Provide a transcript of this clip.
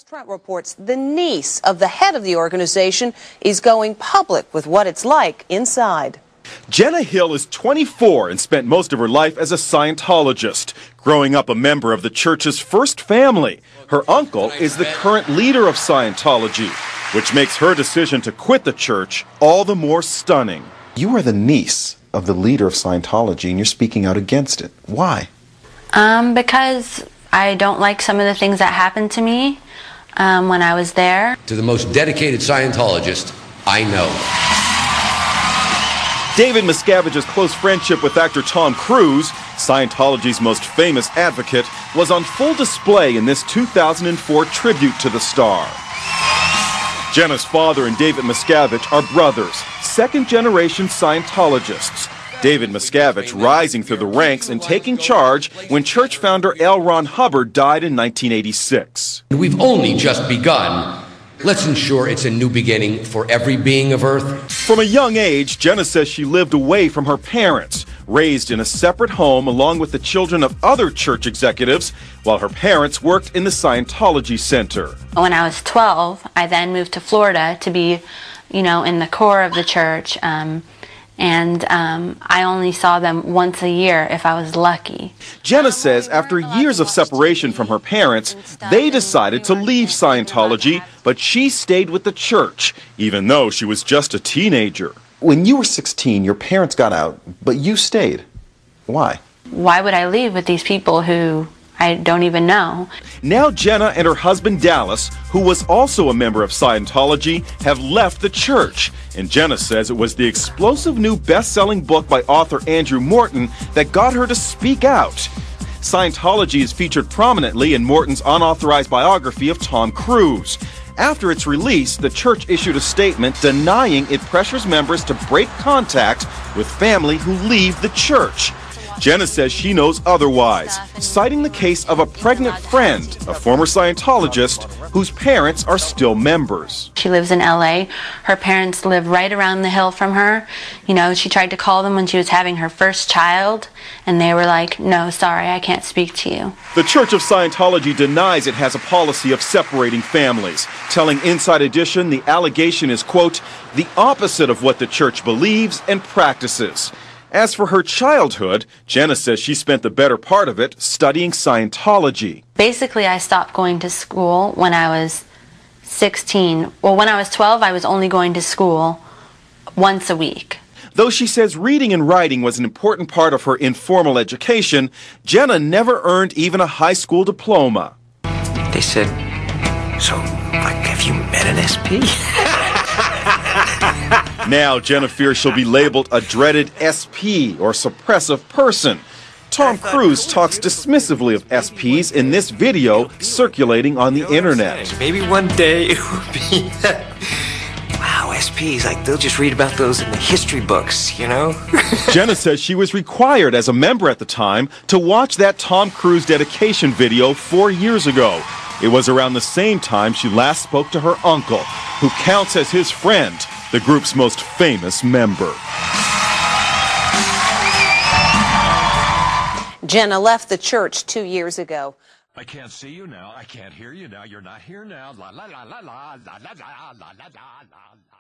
Trent reports the niece of the head of the organization is going public with what it's like inside. Jenna Hill is 24 and spent most of her life as a Scientologist, growing up a member of the church's first family. Her uncle is the current leader of Scientology, which makes her decision to quit the church all the more stunning. You are the niece of the leader of Scientology and you're speaking out against it. Why? Because I don't like some of the things that happened to me when I was there. To the most dedicated Scientologist I know. David Miscavige's close friendship with actor Tom Cruise, Scientology's most famous advocate, was on full display in this 2004 tribute to the star. Jenna's father and David Miscavige are brothers, second-generation Scientologists. David Miscavige rising through the ranks and taking charge when church founder L. Ron Hubbard died in 1986. We've only just begun. Let's ensure it's a new beginning for every being of Earth. From a young age, Jenna says she lived away from her parents, raised in a separate home along with the children of other church executives, while her parents worked in the Scientology Center. When I was 12, I then moved to Florida to be, in the core of the church. I only saw them once a year if I was lucky. Jenna says after years of separation from her parents, they decided to leave Scientology, but she stayed with the church, even though she was just a teenager. When you were 16, your parents got out, but you stayed. Why? Why would I leave with these people who I don't even know? Now Jenna and her husband Dallas, who was also a member of Scientology, have left the church. And Jenna says it was the explosive new best-selling book by author Andrew Morton that got her to speak out. Scientology is featured prominently in Morton's unauthorized biography of Tom Cruise. After its release, the church issued a statement denying it pressures members to break contact with family who leave the church. Jenna says she knows otherwise, citing the case of a pregnant friend, a former Scientologist, whose parents are still members. She lives in LA. Her parents live right around the hill from her. She tried to call them when she was having her first child, and they were like, no, sorry, I can't speak to you. The Church of Scientology denies it has a policy of separating families, telling Inside Edition the allegation is, quote, the opposite of what the church believes and practices. As for her childhood, Jenna says she spent the better part of it studying Scientology. Basically, I stopped going to school when I was 16. Well, when I was 12, I was only going to school once a week. Though she says reading and writing was an important part of her informal education, Jenna never earned even a high school diploma. They said, so, have you met an SP? Now, Jenna fears she'll be labeled a dreaded SP, or suppressive person. Tom Cruise talks dismissively of SPs in this video circulating on the internet. Maybe one day it will be wow, SPs, they'll just read about those in the history books, Jenna says she was required as a member at the time to watch that Tom Cruise dedication video 4 years ago. It was around the same time she last spoke to her uncle, who counts as his friend, the group's most famous member. Jenna left the church 2 years ago. I can't see you now. I can't hear you now. You're not here now. La la la la la la la la la la la la.